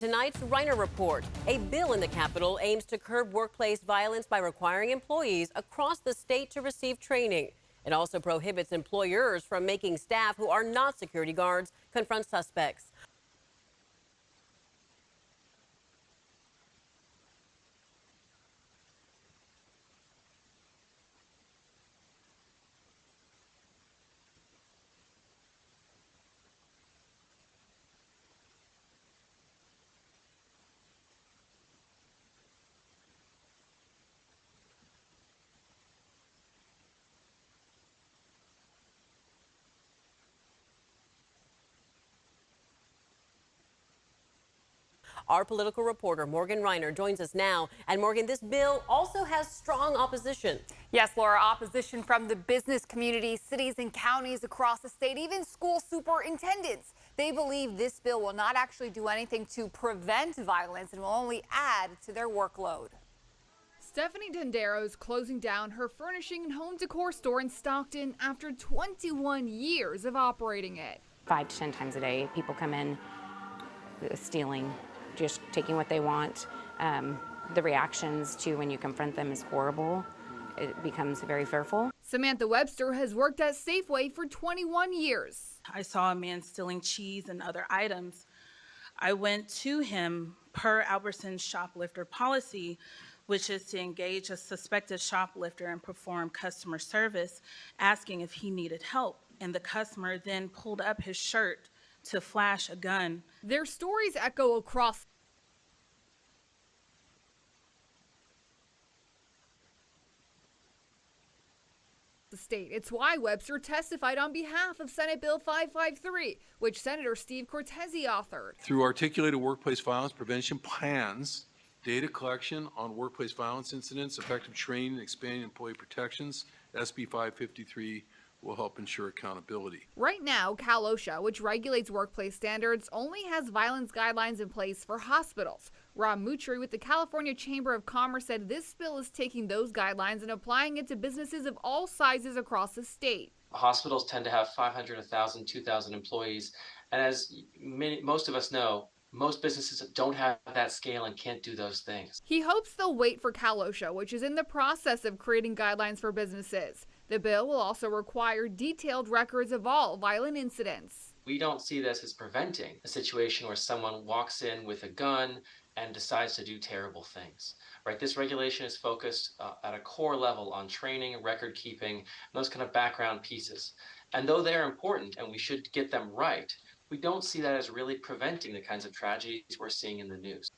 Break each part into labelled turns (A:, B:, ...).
A: Tonight's Reiner Report. A bill in the Capitol aims to curb workplace violence by requiring employees across the state to receive training. It also prohibits employers from making staff who are not security guards confront suspects. Our political reporter, Morgan Reiner, joins us now. And Morgan, this bill also has strong opposition.
B: Yes, Laura, opposition from the business community, cities and counties across the state, even school superintendents. They believe this bill will not actually do anything to prevent violence and will only add to their workload.
C: Stephanie Tendero is closing down her furnishing and home decor store in Stockton after 21 years of operating it.
D: 5 to 10 times a day, people come in stealing, just taking what they want. The reactions to when you confront them is horrible. It becomes very fearful.
C: Samantha Webster has worked at Safeway for 21 years.
E: I saw a man stealing cheese and other items. I went to him per Albertson's shoplifter policy, which is to engage a suspected shoplifter and perform customer service, asking if he needed help. And the customer then pulled up his shirt to flash a gun.
C: Their stories echo across the state. It's why Webster testified on behalf of Senate Bill 553, which Senator Steve Cortese authored.
F: Through articulated workplace violence prevention plans, data collection on workplace violence incidents, effective training, and expanding employee protections, SB 553 will help ensure accountability.
C: Right now, Cal OSHA, which regulates workplace standards, only has violence guidelines in place for hospitals. Rob Mutri with the California Chamber of Commerce said this bill is taking those guidelines and applying it to businesses of all sizes across the state.
G: Hospitals tend to have 500, 1,000, 2,000 employees. And as most of us know, most businesses don't have that scale and can't do those things.
C: He hopes they'll wait for Cal OSHA, which is in the process of creating guidelines for businesses. The bill will also require detailed records of all violent incidents.
G: We don't see this as preventing a situation where someone walks in with a gun and decides to do terrible things. Right? This regulation is focused at a core level on training, record keeping, those kind of background pieces. And though they're important and we should get them right, we don't see that as really preventing the kinds of tragedies we're seeing in the news.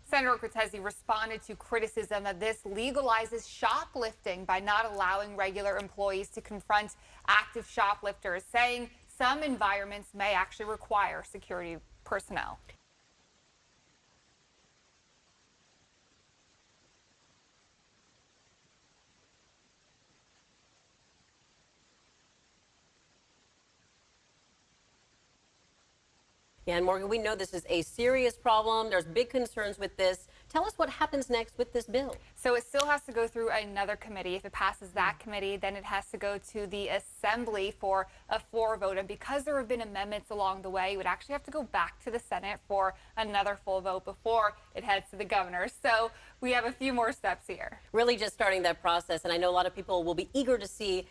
B: Senator Cortese responded to criticism that this legalizes shoplifting by not allowing regular employees to confront active shoplifters, saying some environments may actually require security personnel.
A: And Morgan, we know this is a serious problem. There's big concerns with this. Tell us what happens next with this bill.
B: So it still has to go through another committee. If it passes that committee, then it has to go to the Assembly for a floor vote. And because there have been amendments along the way, it would actually have to go back to the Senate for another full vote before it heads to the governor. So we have a few more steps here.
A: Really just starting that process. And I know a lot of people will be eager to see